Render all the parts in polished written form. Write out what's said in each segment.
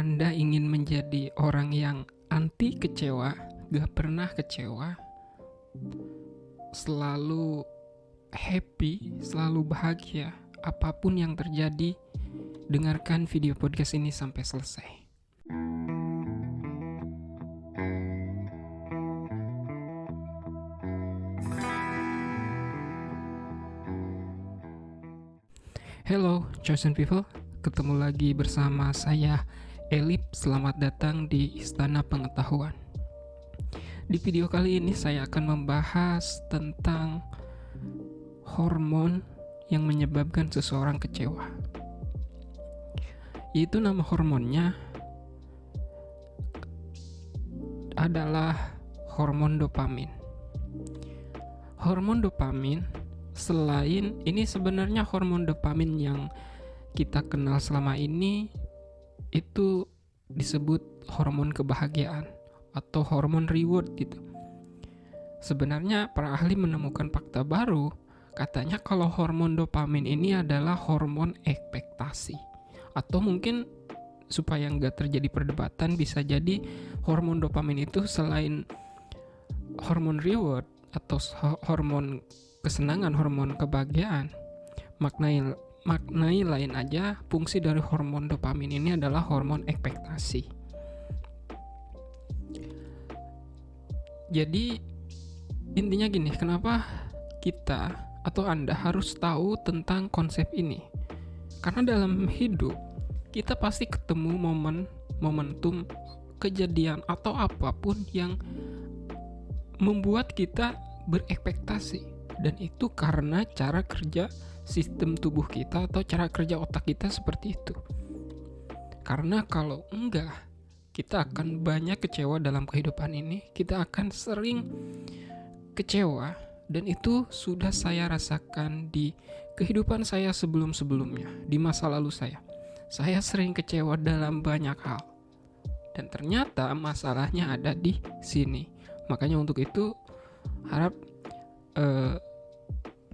Anda ingin menjadi orang yang anti kecewa, gak pernah kecewa, selalu happy, selalu bahagia, apapun yang terjadi, dengarkan video podcast ini sampai selesai. Hello, chosen people. Ketemu lagi bersama saya, Elip. Selamat datang di Istana Pengetahuan. Di video kali ini saya akan membahas tentang hormon yang menyebabkan seseorang kecewa. Yaitu nama hormonnya adalah hormon dopamin. Hormon dopamin selain ini sebenarnya hormon dopamin yang kita kenal selama ini itu disebut hormon kebahagiaan atau hormon reward gitu. Sebenarnya para ahli menemukan fakta baru, katanya kalau hormon dopamin ini adalah hormon ekspektasi. Atau mungkin supaya nggak terjadi perdebatan, bisa jadi hormon dopamin itu selain hormon reward atau hormon kesenangan, hormon kebahagiaan, maknai lain aja. Fungsi dari hormon dopamin ini adalah hormon ekspektasi. Jadi intinya gini, kenapa kita atau Anda harus tahu tentang konsep ini? Karena dalam hidup kita pasti ketemu momentum, kejadian atau apapun yang membuat kita berekspektasi. Dan itu karena cara kerja sistem tubuh kita atau cara kerja otak kita seperti itu. Karena kalau enggak, kita akan banyak kecewa dalam kehidupan ini. Kita akan sering kecewa, dan itu sudah saya rasakan di kehidupan saya sebelum-sebelumnya. Di masa lalu saya sering kecewa dalam banyak hal. Dan ternyata masalahnya ada di sini. Makanya untuk itu harap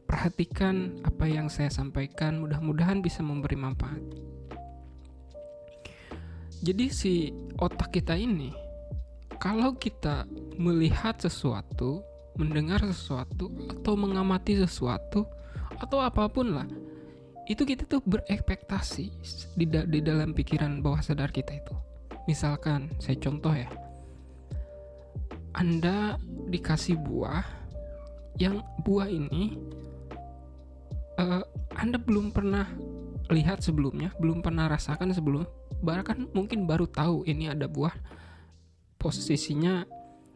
perhatikan apa yang saya sampaikan, mudah-mudahan bisa memberi manfaat. Jadi si otak kita ini, kalau kita melihat sesuatu, mendengar sesuatu, atau mengamati sesuatu, atau apapun lah, itu kita tuh berekspektasi di dalam pikiran bawah sadar kita itu. Misalkan, saya contoh ya, Anda dikasih buah, yang buah ini Anda belum pernah lihat sebelumnya, belum pernah rasakan sebelum, bahkan mungkin baru tahu ini ada buah, posisinya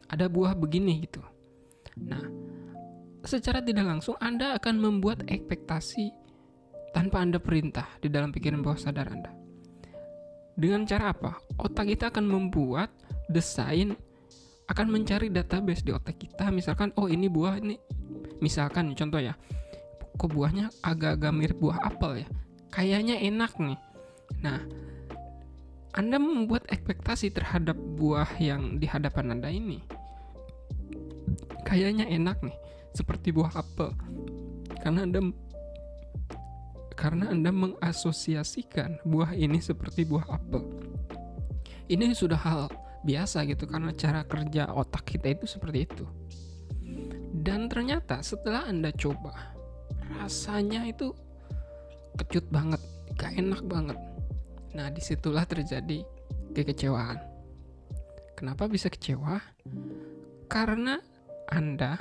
ada buah begini gitu. Nah, secara tidak langsung Anda akan membuat ekspektasi tanpa Anda perintah di dalam pikiran bawah sadar Anda. Dengan cara apa? Otak kita akan membuat desain, akan mencari database di otak kita. Misalkan, oh ini buah ini, misalkan contoh ya, kok buahnya agak-agak mirip buah apel ya, kayaknya enak nih. Nah, Anda membuat ekspektasi terhadap buah yang di hadapan Anda ini, kayaknya enak nih, seperti buah apel, karena Anda mengasosiasikan buah ini seperti buah apel. Ini sudah hal biasa gitu, karena cara kerja otak kita itu seperti itu. Dan ternyata setelah Anda coba, rasanya itu kecut banget, gak enak banget. Nah, disitulah terjadi kekecewaan. Kenapa bisa kecewa? Karena Anda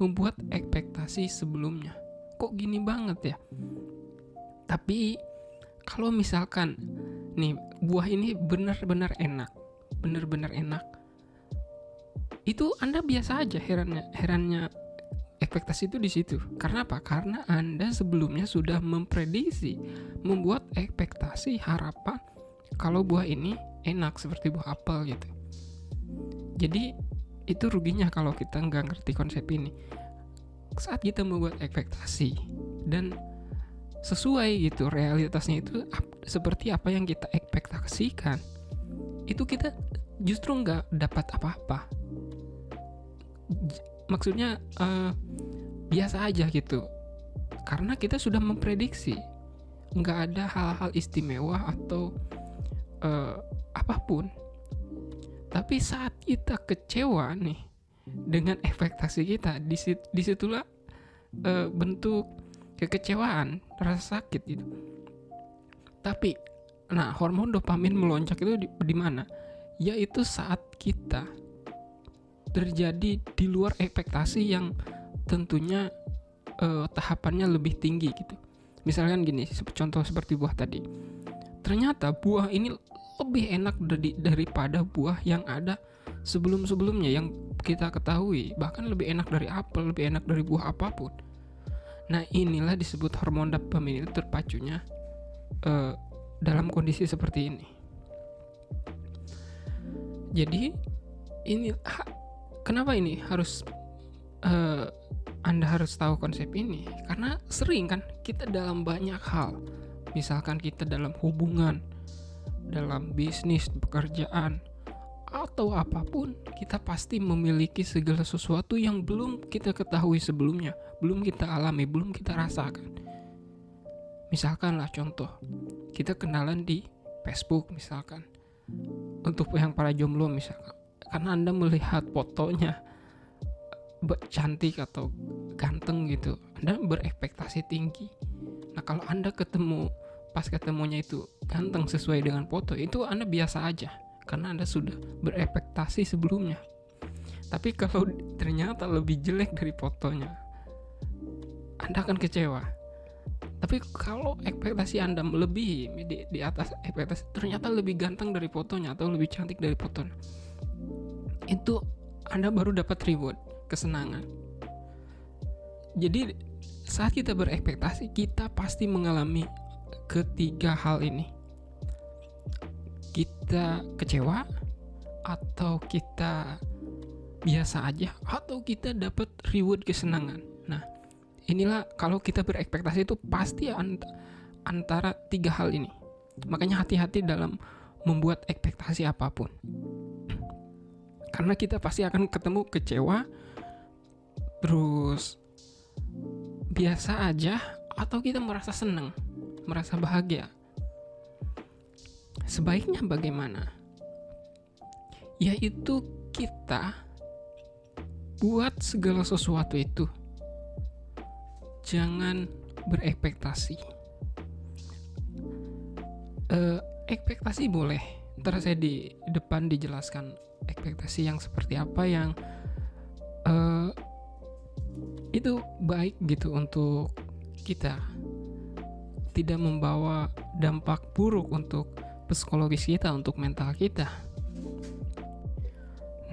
membuat ekspektasi sebelumnya. Kok gini banget ya? Tapi kalau misalkan nih buah ini benar-benar enak, itu Anda biasa aja. Herannya ekspektasi itu di situ. Karena apa? Karena Anda sebelumnya sudah memprediksi, membuat ekspektasi, harapan kalau buah ini enak seperti buah apel gitu. Jadi itu ruginya kalau kita nggak ngerti konsep ini. Saat kita membuat ekspektasi dan sesuai gitu, realitasnya itu seperti apa yang kita ekspektasikan, itu kita justru nggak dapat apa-apa. Maksudnya biasa aja gitu, karena kita sudah memprediksi, nggak ada hal-hal istimewa atau apapun. Tapi saat kita kecewa nih dengan ekspektasi kita, disitulah bentuk kekecewaan, rasa sakit gitu. Tapi hormon dopamin melonjak itu di mana? Yaitu saat kita terjadi di luar ekspektasi yang tentunya tahapannya lebih tinggi gitu. Misalkan gini, contoh seperti buah tadi. Ternyata buah ini lebih enak daripada buah yang ada sebelum-sebelumnya yang kita ketahui. Bahkan lebih enak dari apel, lebih enak dari buah apapun. Nah, inilah disebut hormon dopamin itu terpacunya dalam kondisi seperti ini. Jadi ini kenapa ini harus Anda harus tahu konsep ini? Karena sering kan kita dalam banyak hal, misalkan kita dalam hubungan, dalam bisnis, pekerjaan, atau apapun, kita pasti memiliki segala sesuatu yang belum kita ketahui sebelumnya, belum kita alami, belum kita rasakan. Misalkan lah contoh, kita kenalan di Facebook misalkan. Untuk yang para jomblo misalkan, karena Anda melihat fotonya cantik atau ganteng gitu, Anda berekspektasi tinggi. Nah, kalau Anda pas ketemunya itu ganteng sesuai dengan foto, itu Anda biasa aja karena Anda sudah berekspektasi sebelumnya. Tapi kalau ternyata lebih jelek dari fotonya, Anda akan kecewa. Tapi kalau ekspektasi Anda melebihi di atas ekspektasi, ternyata lebih ganteng dari fotonya atau lebih cantik dari fotonya, itu Anda baru dapat reward, kesenangan. Jadi saat kita berekspektasi, kita pasti mengalami ketiga hal ini. Kita kecewa, atau kita biasa aja, atau kita dapat reward, kesenangan. Nah, inilah kalau kita berekspektasi itu pasti antara tiga hal ini. Makanya hati-hati dalam membuat ekspektasi apapun. Karena kita pasti akan ketemu kecewa, terus biasa aja, atau kita merasa senang, merasa bahagia. Sebaiknya bagaimana? Yaitu kita buat segala sesuatu itu jangan berekspektasi. Ekspektasi boleh, ntar saya di depan dijelaskan ekspektasi yang seperti apa yang itu baik gitu untuk kita, tidak membawa dampak buruk untuk psikologis kita, untuk mental kita.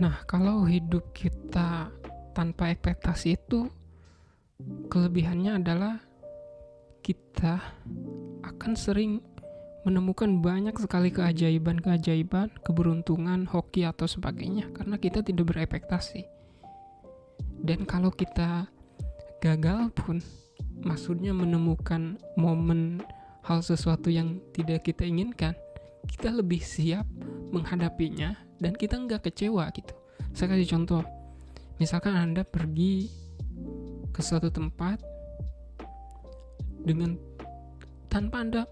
Nah, kalau hidup kita tanpa ekspektasi itu, kelebihannya adalah kita akan sering menemukan banyak sekali keajaiban, keberuntungan, hoki atau sebagainya karena kita tidak berekspektasi. Dan kalau kita gagal pun, maksudnya menemukan momen hal sesuatu yang tidak kita inginkan, kita lebih siap menghadapinya dan kita nggak kecewa gitu. Saya kasih contoh, misalkan Anda pergi ke suatu tempat dengan tanpa Anda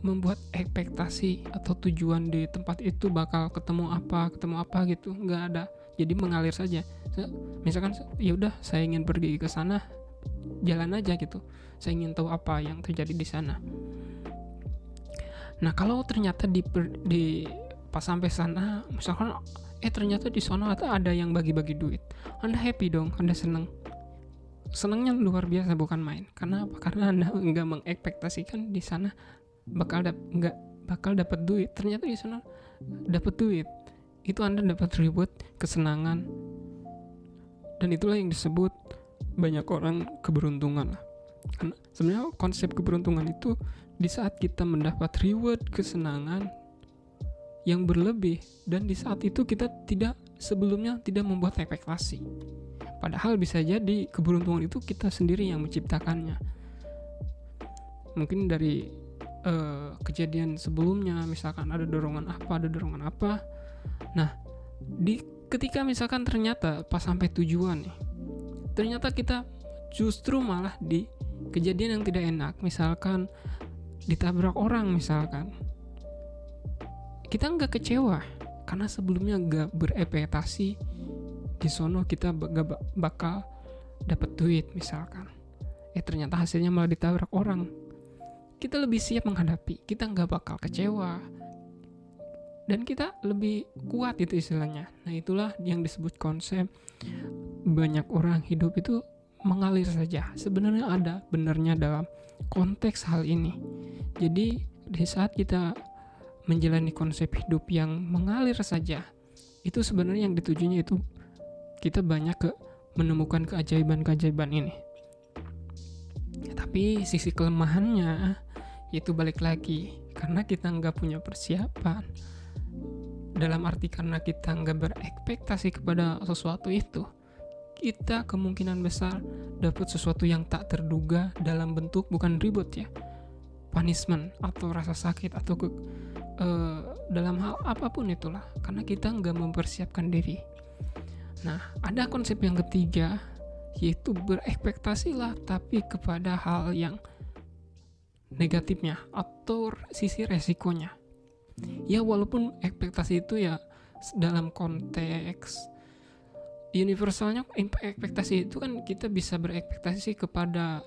membuat ekspektasi atau tujuan di tempat itu bakal ketemu apa gitu, nggak ada, jadi mengalir saja. Misalkan ya udah, saya ingin pergi ke sana, jalan aja gitu, saya ingin tahu apa yang terjadi di sana. Nah, kalau ternyata pas sampai sana, misalkan ternyata di sana ada yang bagi-bagi duit, Anda happy dong, Anda senangnya luar biasa, bukan main. Karena apa? Karena Anda nggak mengekspektasikan di sana nggak bakal dapat duit. Ternyata di sana dapat duit. Itu Anda dapat reward, kesenangan. Dan itulah yang disebut banyak orang keberuntungan lah. Karena sebenarnya konsep keberuntungan itu di saat kita mendapat reward, kesenangan yang berlebih, dan di saat itu kita sebelumnya tidak membuat ekspektasi. Padahal bisa jadi keberuntungan itu kita sendiri yang menciptakannya. Mungkin dari kejadian sebelumnya, misalkan ada dorongan apa. Nah, ketika misalkan ternyata pas sampai tujuan nih, ternyata kita justru malah di kejadian yang tidak enak, misalkan ditabrak orang misalkan. kita nggak kecewa karena sebelumnya nggak berekspektasi di sono kita gak bakal dapat duit misalkan. Ternyata hasilnya malah ditabrak orang. Kita lebih siap menghadapi, kita nggak bakal kecewa, dan kita lebih kuat itu istilahnya. Nah itulah yang disebut konsep banyak orang hidup itu mengalir saja. Sebenarnya ada benarnya dalam konteks hal ini. Jadi di saat kita menjalani konsep hidup yang mengalir saja, itu sebenarnya yang ditujunya itu kita banyak menemukan keajaiban-keajaiban ini. Tapi sisi kelemahannya itu balik lagi karena kita nggak punya persiapan. Dalam arti karena kita nggak berekspektasi kepada sesuatu itu, kita kemungkinan besar dapat sesuatu yang tak terduga dalam bentuk bukan ribut ya, punishment atau rasa sakit atau dalam hal apapun itulah, karena kita nggak mempersiapkan diri. Nah, ada konsep yang ketiga, yaitu berekspektasilah tapi kepada hal yang negatifnya atau sisi resikonya. Ya walaupun ekspektasi itu ya dalam konteks universalnya, ekspektasi itu kan kita bisa berekspektasi kepada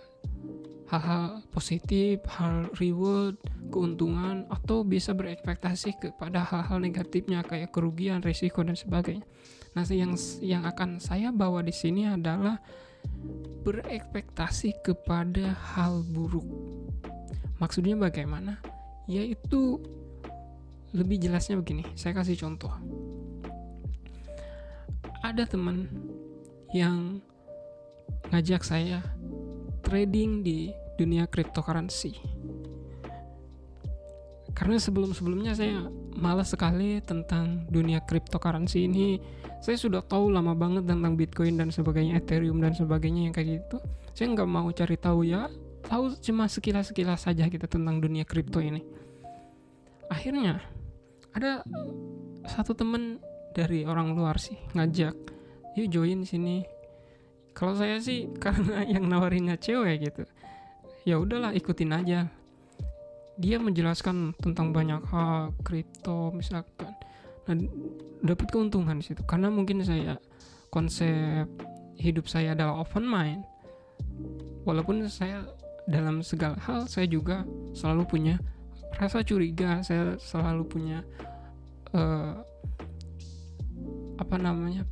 hal-hal positif, hal reward, keuntungan, atau bisa berekspektasi kepada hal-hal negatifnya kayak kerugian, risiko dan sebagainya. Nah, yang akan saya bawa di sini adalah berekspektasi kepada hal buruk. Maksudnya bagaimana? Yaitu lebih jelasnya begini, saya kasih contoh. Ada teman yang ngajak saya trading di dunia cryptocurrency. Karena sebelum-sebelumnya saya malas sekali tentang dunia cryptocurrency ini. Saya sudah tahu lama banget tentang Bitcoin dan sebagainya, Ethereum dan sebagainya yang kayak gitu. Saya nggak mau cari tahu ya, tahu cuma sekilas-sekilas saja gitu tentang dunia kripto ini. Akhirnya ada satu teman dari orang luar sih ngajak, yuk join sini. Kalau saya sih karena yang nawarinnya cewek gitu, ya udahlah ikutin aja. Dia menjelaskan tentang banyak hal kripto misalkan. Nah, dapat keuntungan di situ karena mungkin saya konsep hidup saya adalah open mind. Walaupun saya dalam segala hal saya juga selalu punya rasa curiga, saya selalu punya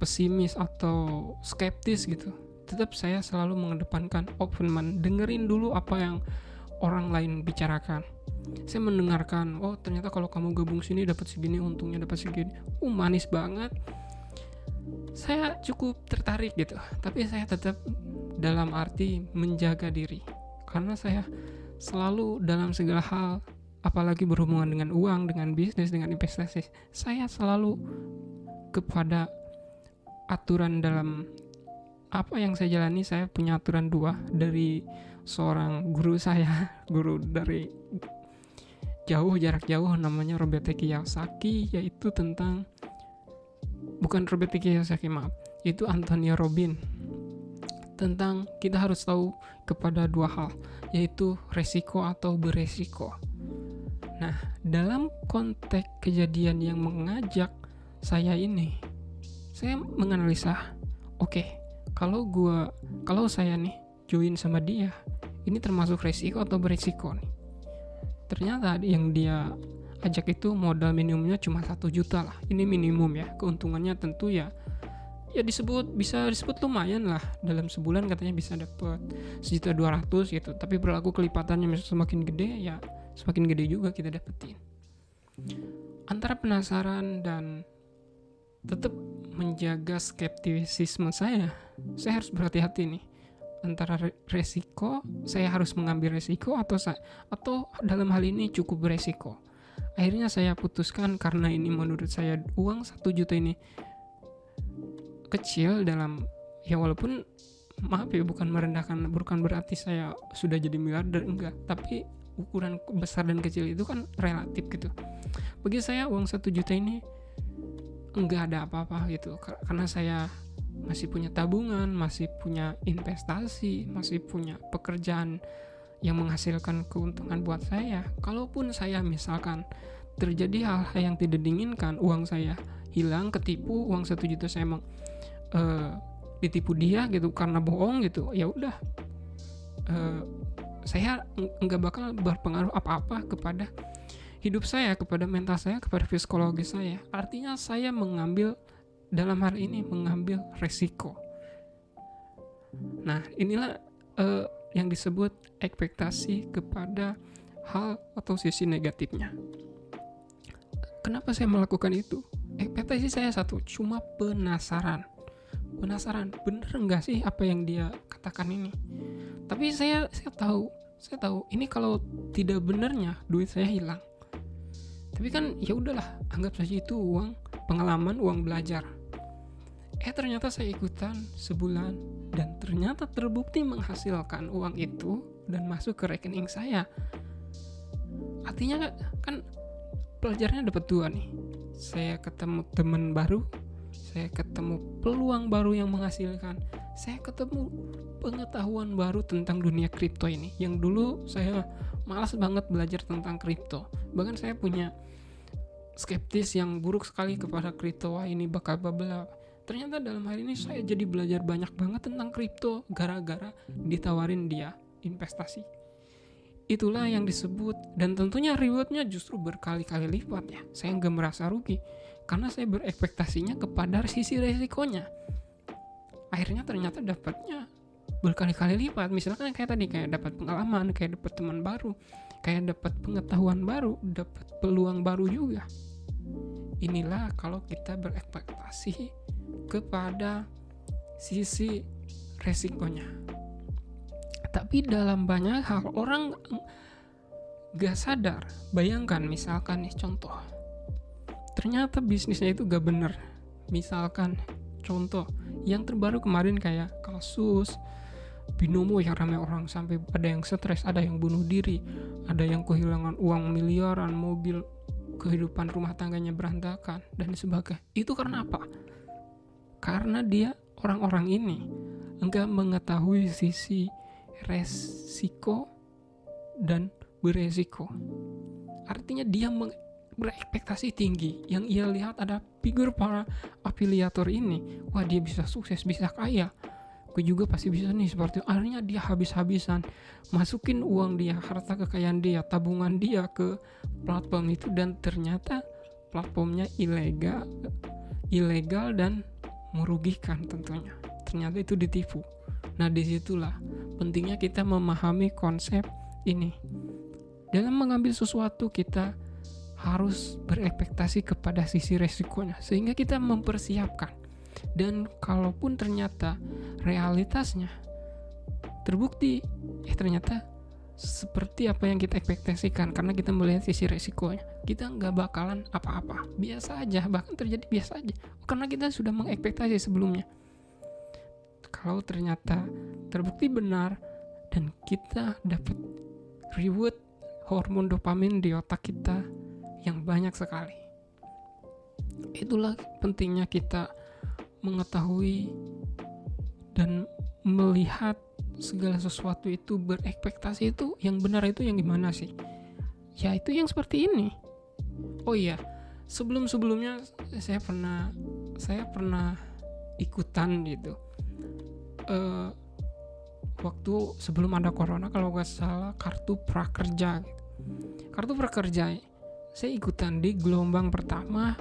pesimis atau skeptis gitu. Tetap saya selalu mengedepankan open mind, dengerin dulu apa yang orang lain bicarakan. Saya mendengarkan, oh ternyata kalau kamu gabung sini dapat segini, untungnya dapat segini. Manis banget. Saya cukup tertarik gitu. Tapi saya tetap dalam arti menjaga diri. Karena saya selalu dalam segala hal, apalagi berhubungan dengan uang, dengan bisnis, dengan investasi, saya selalu kepada aturan dalam apa yang saya jalani. Saya punya aturan 2 dari seorang guru saya, guru dari jarak jauh namanya Robert Kiyosaki, yaitu tentang bukan Robert Kiyosaki itu Anthony Robbins, tentang kita harus tahu kepada 2 hal, yaitu resiko atau beresiko. Nah, dalam konteks kejadian yang mengajak saya ini, saya menganalisa, oke, kalau saya nih join sama dia, ini termasuk resiko atau beresiko nih. Ternyata yang dia ajak itu modal minimumnya cuma 1 juta lah. Ini minimum ya. Keuntungannya tentu ya bisa disebut lumayan lah. Dalam sebulan katanya bisa dapat 1.200.000 gitu. Tapi berlaku kelipatannya semakin gede ya semakin gede juga kita dapetin. Antara penasaran dan tetap menjaga skeptisisme saya harus berhati-hati nih. Antara resiko, saya harus mengambil resiko atau dalam hal ini cukup beresiko. Akhirnya saya putuskan karena ini menurut saya uang 1 juta ini kecil dalam, ya walaupun maaf ya bukan merendahkan, bukan berarti saya sudah jadi miliarder, enggak, tapi ukuran besar dan kecil itu kan relatif gitu. Bagi saya uang 1 juta ini enggak ada apa-apa gitu, karena saya masih punya tabungan, masih punya investasi, masih punya pekerjaan yang menghasilkan keuntungan buat saya. Kalaupun saya misalkan terjadi hal-hal yang tidak diinginkan, uang saya hilang, ketipu, uang 1 juta saya emang ditipu dia gitu karena bohong gitu, ya udah, saya nggak bakal berpengaruh apa-apa kepada hidup saya, kepada mental saya, kepada psikologi saya. Artinya saya mengambil, dalam hal ini mengambil resiko. Nah, inilah yang disebut ekspektasi kepada hal atau sisi negatifnya. Kenapa saya melakukan itu? Ekspektasi saya satu, cuma penasaran, bener nggak sih apa yang dia katakan ini? Tapi saya tahu ini kalau tidak benernya duit saya hilang. Tapi kan ya udahlah, anggap saja itu uang pengalaman, uang belajar. Ternyata saya ikutan sebulan dan ternyata terbukti menghasilkan uang itu dan masuk ke rekening saya. Artinya kan pelajarannya dapat 2 nih. Saya ketemu teman baru, saya ketemu peluang baru yang menghasilkan, saya ketemu pengetahuan baru tentang dunia kripto ini. Yang dulu saya malas banget belajar tentang kripto. Bahkan saya punya skeptis yang buruk sekali kepada kripto. Wah, ini bakal bubble. Ternyata dalam hal ini saya jadi belajar banyak banget tentang kripto gara-gara ditawarin dia investasi. Itulah yang disebut, dan tentunya rewardnya justru berkali-kali lipat ya. Saya nggak merasa rugi karena saya berekspektasinya kepada sisi resikonya. Akhirnya ternyata dapatnya berkali-kali lipat. Misalkan kayak tadi, kayak dapat pengalaman, kayak dapat teman baru, kayak dapat pengetahuan baru, dapat peluang baru juga. Inilah kalau kita berekspektasi kepada sisi resikonya. Tapi dalam banyak hal orang gak sadar. Bayangkan misalkan nih contoh, ternyata bisnisnya itu gak bener. Misalkan contoh yang terbaru kemarin kayak kasus binomo yang ramai orang, sampai ada yang stres, ada yang bunuh diri, ada yang kehilangan uang miliaran, mobil, kehidupan rumah tangganya berantakan dan sebagainya. Itu karena apa? Karena dia, orang-orang ini enggak mengetahui sisi resiko dan beresiko. Artinya dia berekspektasi tinggi. Yang ia lihat ada figur para afiliator ini, wah dia bisa sukses, bisa kaya, aku juga pasti bisa nih seperti itu. Akhirnya dia habis-habisan masukin uang dia, harta kekayaan dia, tabungan dia ke platform itu, dan ternyata platformnya ilegal dan merugikan tentunya. Ternyata itu ditipu. Nah, disitulah pentingnya kita memahami konsep ini. Dalam mengambil sesuatu kita harus berekspektasi kepada sisi resikonya sehingga kita mempersiapkan. Dan kalaupun ternyata realitasnya terbukti ternyata seperti apa yang kita ekspektasikan, karena kita melihat sisi resikonya, kita nggak bakalan apa-apa, biasa aja, bahkan terjadi biasa aja karena kita sudah mengekspektasi sebelumnya. Kalau ternyata terbukti benar dan kita dapat reward, hormon dopamin di otak kita yang banyak sekali. Itulah pentingnya kita mengetahui dan melihat segala sesuatu itu, berekspektasi itu yang benar itu yang gimana sih? Ya itu yang seperti ini. Oh iya, sebelumnya saya pernah ikutan gitu. Waktu sebelum ada corona kalau nggak salah, kartu prakerja gitu. Kartu prakerja saya ikutan di gelombang pertama.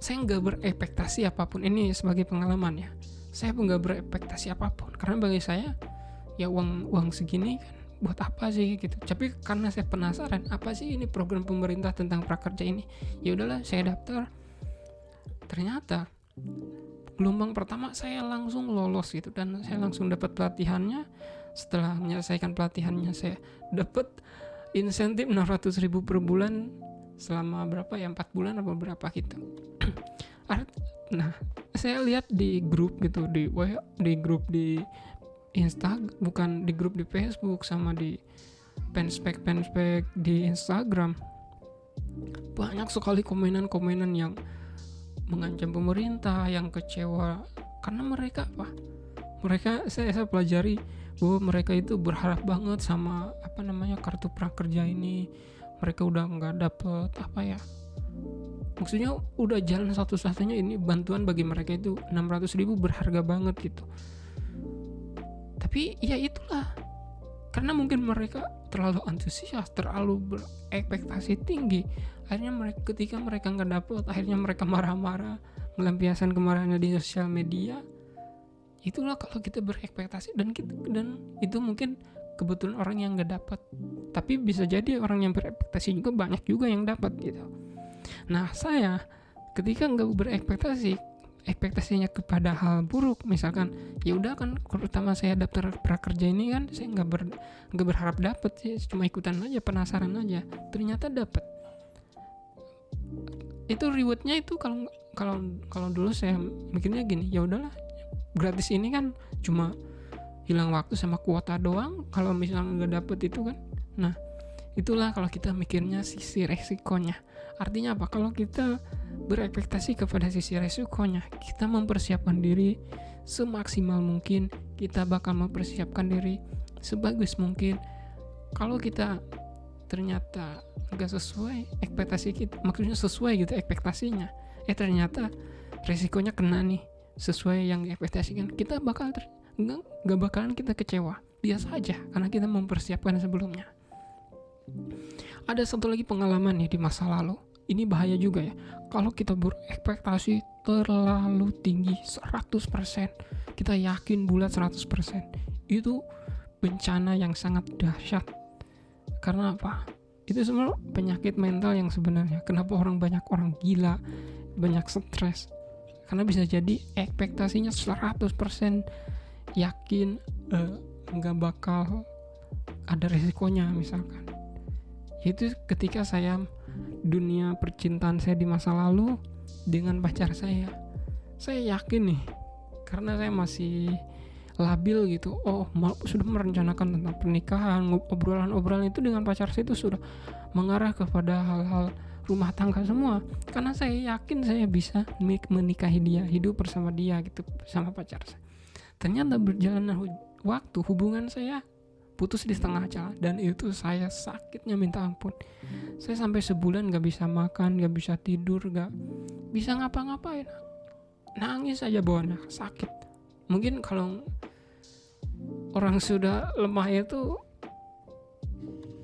Saya nggak berekspektasi apapun, ini sebagai pengalaman ya. Saya pun nggak berekspektasi apapun karena bagi saya ya uang segini kan buat apa sih gitu. Tapi karena saya penasaran apa sih ini program pemerintah tentang prakerja ini, ya udahlah saya daftar. Ternyata gelombang pertama saya langsung lolos gitu, dan saya langsung dapat pelatihannya. Setelah menyelesaikan pelatihannya saya dapat insentif 600.000 per bulan selama berapa ya, 4 bulan atau berapa gitu. Nah, saya lihat di grup gitu, di grup di bukan di grup di Facebook sama di fanspage di Instagram, banyak sekali komenan yang mengancam pemerintah, yang kecewa karena mereka saya pelajari bahwa mereka itu berharap banget sama kartu prakerja ini. mereka udah nggak dapet apa ya, maksudnya udah jalan satu-satunya, ini bantuan bagi mereka itu 600.000 berharga banget gitu. Tapi ya itulah, karena mungkin mereka terlalu antusias, terlalu berekspektasi tinggi, akhirnya ketika mereka nggak dapet, akhirnya mereka marah-marah, melampiaskan kemarahannya di sosial media. Itulah kalau kita berekspektasi, dan itu mungkin kebetulan orang yang nggak dapat, tapi bisa jadi orang yang berekspektasi juga banyak juga yang dapat gitu. Nah, saya ketika nggak berekspektasi, ekspektasinya kepada hal buruk, misalkan ya udah kan, pertama saya daftar prakerja ini kan saya nggak berharap dapat sih, cuma ikutan aja, penasaran aja, ternyata dapat. Itu rewardnya itu kalau dulu saya mikirnya gini, ya udahlah, gratis ini kan cuma hilang waktu sama kuota doang kalau misalnya nggak dapet itu kan. Nah, itulah kalau kita mikirnya sisi resikonya. Artinya apa? Kalau kita berekspektasi kepada sisi resikonya, kita mempersiapkan diri semaksimal mungkin, kita bakal mempersiapkan diri sebagus mungkin. Kalau kita ternyata nggak sesuai ekspektasi kita, maksudnya sesuai gitu ekspektasinya, ternyata resikonya kena nih sesuai yang diekspektasikan, kita bakal nggak bakalan kita kecewa, biasa aja karena kita mempersiapkan sebelumnya. Ada satu lagi pengalaman nih di masa lalu, ini bahaya juga ya, kalau kita berekspektasi terlalu tinggi 100%, kita yakin bulat 100%, itu bencana yang sangat dahsyat. Karena apa? Itu semua penyakit mental yang sebenarnya. Kenapa banyak orang gila, banyak stres? Karena bisa jadi ekspektasinya 100% yakin nggak bakal ada resikonya misalkan. Itu ketika dunia percintaan saya di masa lalu dengan pacar saya yakin nih, karena saya masih labil gitu, sudah merencanakan tentang pernikahan, obrolan itu dengan pacar saya itu sudah mengarah kepada hal-hal rumah tangga semua, karena saya yakin saya bisa menikahi dia, hidup bersama dia gitu, bersama pacar saya. Ternyata berjalan waktu, hubungan saya putus di setengah jalan, dan itu saya sakitnya minta ampun. Saya sampai sebulan gak bisa makan, gak bisa tidur, gak bisa ngapa-ngapain, nangis aja bawaannya, sakit. Mungkin kalau orang sudah lemah itu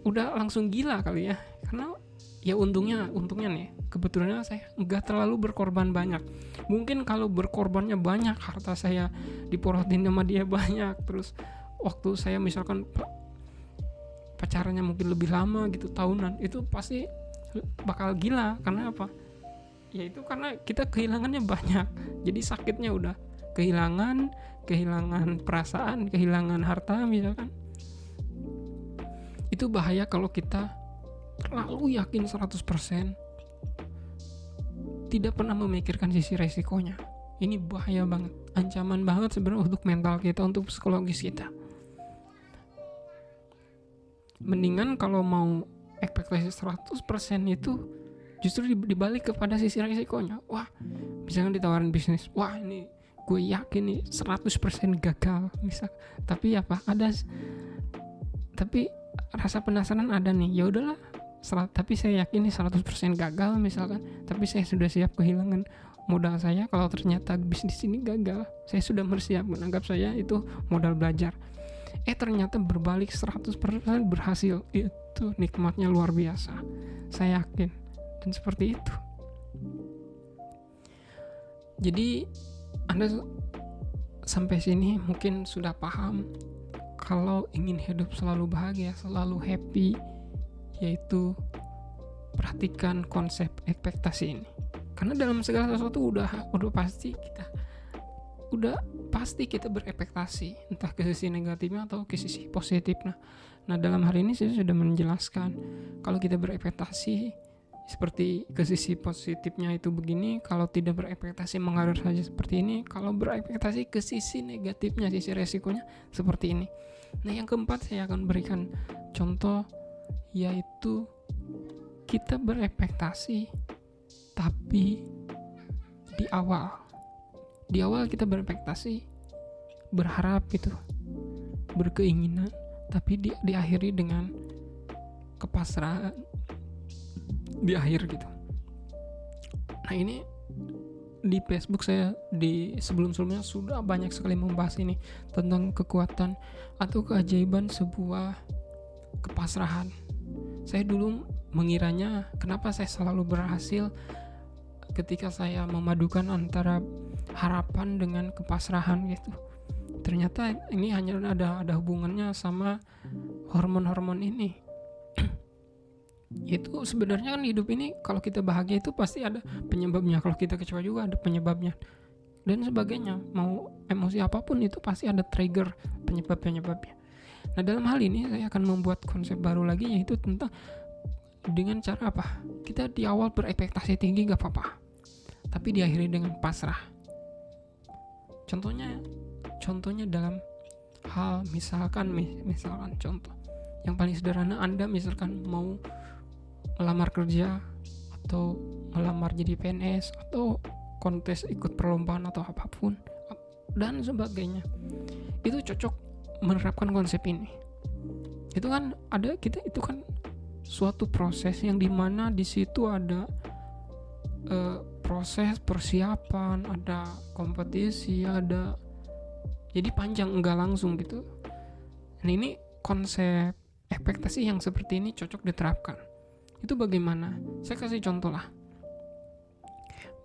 udah langsung gila kali ya, karena ya untungnya nih, kebetulan saya nggak terlalu berkorban banyak. Mungkin kalau berkorbannya banyak, harta saya diporotin sama dia banyak, terus waktu saya misalkan pacarannya mungkin lebih lama gitu, tahunan, itu pasti bakal gila. Karena apa? Ya itu karena kita kehilangannya banyak, jadi sakitnya udah kehilangan perasaan, kehilangan harta misalkan. Itu bahaya kalau kita terlalu yakin 100%, tidak pernah memikirkan sisi resikonya. Ini bahaya banget, ancaman banget sebenarnya untuk mental kita, untuk psikologis kita. Mendingan kalau mau ekspektasi 100% itu justru dibalik kepada sisi resikonya. Wah, misalkan ditawarin bisnis, wah ini gue yakin nih 100% gagal misal. Tapi apa? Tapi rasa penasaran ada nih. Ya udahlah, tapi saya yakin nih 100% gagal misalkan, tapi saya sudah siap kehilangan modal saya kalau ternyata bisnis ini gagal. Saya sudah bersiap, menganggap saya itu modal belajar. Ternyata berbalik 100% berhasil. Itu nikmatnya luar biasa, saya yakin. Dan seperti itu. Jadi Anda sampai sini mungkin sudah paham, kalau ingin hidup selalu bahagia, selalu happy, yaitu perhatikan konsep ekspektasi ini. Karena dalam segala sesuatu udah pasti kita berekspektasi, entah ke sisi negatifnya atau ke sisi positif. Nah dalam hari ini saya sudah menjelaskan kalau kita berekspektasi seperti ke sisi positifnya itu begini, kalau tidak berekspektasi mengalir saja seperti ini, kalau berekspektasi ke sisi negatifnya, sisi resikonya seperti ini. Nah yang keempat saya akan berikan contoh, yaitu kita berekspektasi tapi di awal kita berekspektasi, berharap gitu, berkeinginan, tapi diakhiri dengan kepasrahan, di akhir gitu. Nah ini di Facebook saya di sebelum-sebelumnya sudah banyak sekali membahas ini tentang kekuatan atau keajaiban sebuah kepasrahan. Saya dulu mengiranya kenapa saya selalu berhasil ketika saya memadukan antara harapan dengan kepasrahan gitu. Ternyata ini hanya ada hubungannya sama hormon-hormon ini. Itu sebenarnya kan hidup ini kalau kita bahagia itu pasti ada penyebabnya, kalau kita kecewa juga ada penyebabnya dan sebagainya. Mau emosi apapun itu pasti ada trigger penyebabnya. Nah dalam hal ini saya akan membuat konsep baru lagi, yaitu tentang dengan cara apa kita di awal berekspektasi tinggi gak apa-apa, tapi diakhiri dengan pasrah. Contohnya dalam hal misalkan contoh yang paling sederhana, Anda misalkan mau melamar kerja atau melamar jadi PNS atau kontes ikut perlombaan atau apapun dan sebagainya, itu cocok menerapkan konsep ini. Itu kan itu kan suatu proses yang dimana di situ ada proses persiapan, ada kompetisi, ada, jadi panjang, enggak langsung gitu. Nah ini konsep ekspektasi yang seperti ini cocok diterapkan. Itu bagaimana? Saya kasih contoh lah.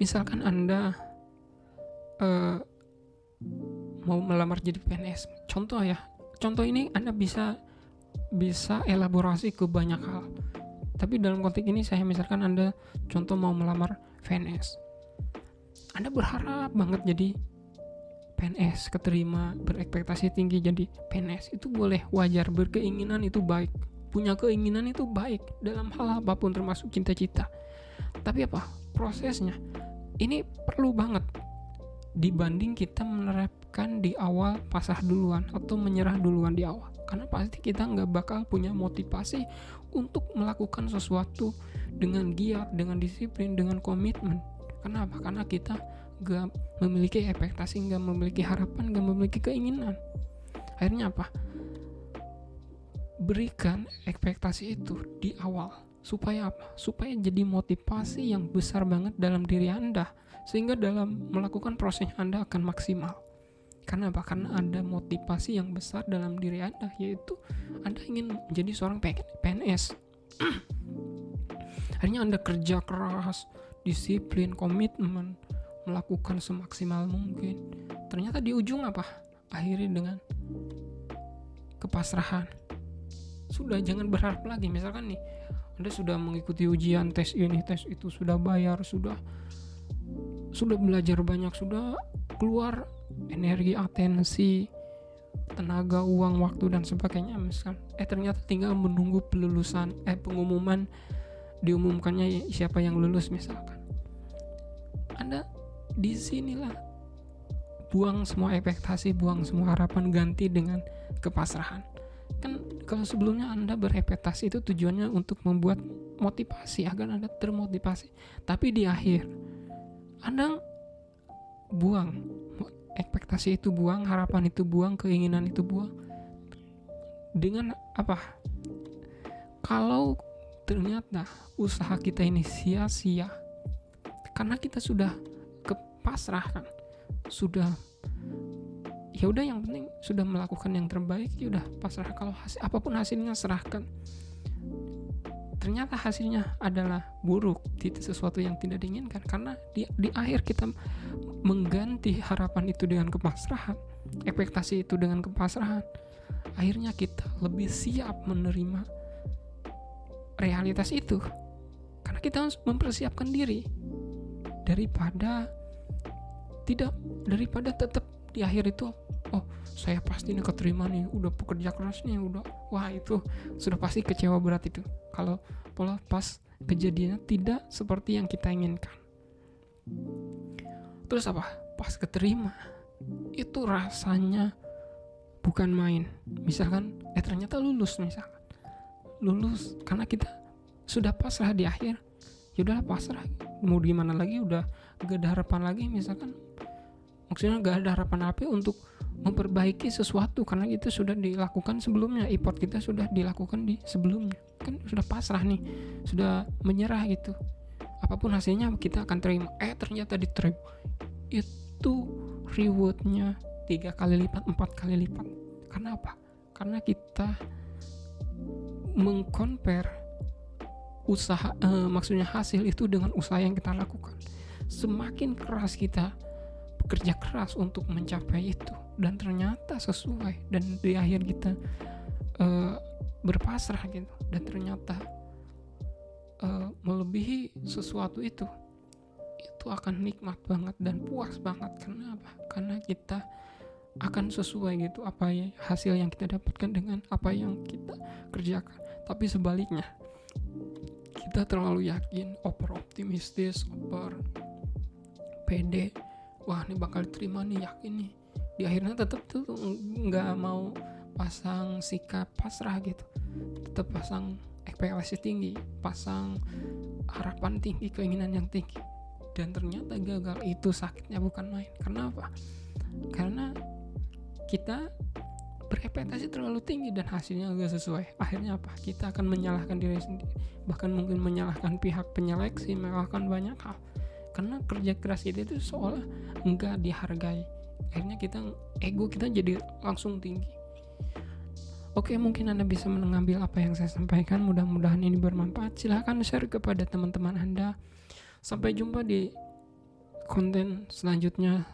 Misalkan Anda mau melamar jadi PNS, contoh ini Anda bisa elaborasi ke banyak hal. Tapi dalam konteks ini saya misalkan Anda contoh mau melamar PNS. Anda berharap banget jadi PNS, keterima, berekspektasi tinggi jadi PNS. Itu boleh, wajar, berkeinginan itu baik. Punya keinginan itu baik dalam hal apapun termasuk cita-cita. Tapi apa? Prosesnya ini perlu banget dibanding kita menerapkan di awal pasrah duluan atau menyerah duluan di awal. Karena pasti kita nggak bakal punya motivasi untuk melakukan sesuatu dengan giat, dengan disiplin, dengan komitmen. Kenapa? Karena kita nggak memiliki ekspektasi, nggak memiliki harapan, nggak memiliki keinginan. Akhirnya apa? Berikan ekspektasi itu di awal. Supaya apa? Supaya jadi motivasi yang besar banget dalam diri Anda, sehingga dalam melakukan prosesnya Anda akan maksimal. Karena apa? Karena ada motivasi yang besar dalam diri Anda, yaitu Anda ingin menjadi seorang PNS. Akhirnya Anda kerja keras, disiplin, komitmen, melakukan semaksimal mungkin. Ternyata di ujung apa? Akhiri dengan kepasrahan. Sudah, jangan berharap lagi. Misalkan nih, Anda sudah mengikuti ujian, tes ini, tes itu, sudah bayar, sudah belajar banyak, sudah keluar energi, atensi, tenaga, uang, waktu dan sebagainya. Misal, ternyata tinggal menunggu pengumuman, diumumkannya siapa yang lulus misalkan. Anda di sinilah buang semua ekspektasi, buang semua harapan, ganti dengan kepasrahan. Kan kalau sebelumnya Anda berekspektasi itu tujuannya untuk membuat motivasi agar Anda termotivasi. Tapi di akhir Anda buang ekspektasi itu, buang harapan itu, buang keinginan itu, buang. Dengan apa? Kalau ternyata usaha kita ini sia-sia karena kita sudah kepasrahkan, sudah ya udah, yang penting sudah melakukan yang terbaik, ya udah pasrah. Kalau apapun hasilnya serahkan. Ternyata hasilnya adalah buruk, sesuatu yang tidak diinginkan, karena di akhir kita mengganti harapan itu dengan kepasrahan, ekspektasi itu dengan kepasrahan. Akhirnya kita lebih siap menerima realitas itu karena kita harus mempersiapkan diri daripada tetap di akhir itu, oh saya pasti nih keterima nih, udah pekerja keras nih, udah, wah itu sudah pasti kecewa berat itu kalau pola pas kejadiannya tidak seperti yang kita inginkan. Terus apa? Pas keterima itu rasanya bukan main. Misalkan ternyata lulus karena kita sudah pasrah di akhir. Ya udahlah, pasrah, mau gimana lagi, udah gak ada harapan lagi. Misalkan maksudnya gak ada harapan apa untuk memperbaiki sesuatu karena itu sudah dilakukan sebelumnya, effort kita sudah dilakukan di sebelumnya. kan sudah pasrah nih, sudah menyerah gitu. Apapun hasilnya kita akan terima. Ternyata diterima. Itu rewardnya 3 kali lipat, 4 kali lipat. Karena apa? Karena kita mengcompare usaha, maksudnya hasil itu dengan usaha yang kita lakukan. Semakin keras kita bekerja keras untuk mencapai itu, dan ternyata sesuai, dan di akhir kita berpasrah gitu, dan ternyata melebihi sesuatu itu akan nikmat banget dan puas banget. Karena apa? Karena kita akan sesuai gitu apa ya hasil yang kita dapatkan dengan apa yang kita kerjakan. Tapi sebaliknya, kita terlalu yakin, over optimistis, over pede, wah ini bakal diterima nih, yakin nih, di akhirnya tetap tuh nggak mau pasang sikap pasrah gitu, tetap pasang ekspektasi tinggi, pasang harapan tinggi, keinginan yang tinggi, dan ternyata gagal. Itu sakitnya bukan main. Karena apa? Karena kita berekspektasi terlalu tinggi dan hasilnya gak sesuai. Akhirnya apa? Kita akan menyalahkan diri sendiri, bahkan mungkin menyalahkan pihak penyeleksi, menyalahkan banyak hal. Karena kerja keras kita itu seolah enggak dihargai. Akhirnya ego kita jadi langsung tinggi. Oke, mungkin Anda bisa mengambil apa yang saya sampaikan. Mudah-mudahan ini bermanfaat. Silahkan share kepada teman-teman Anda. Sampai jumpa di konten selanjutnya.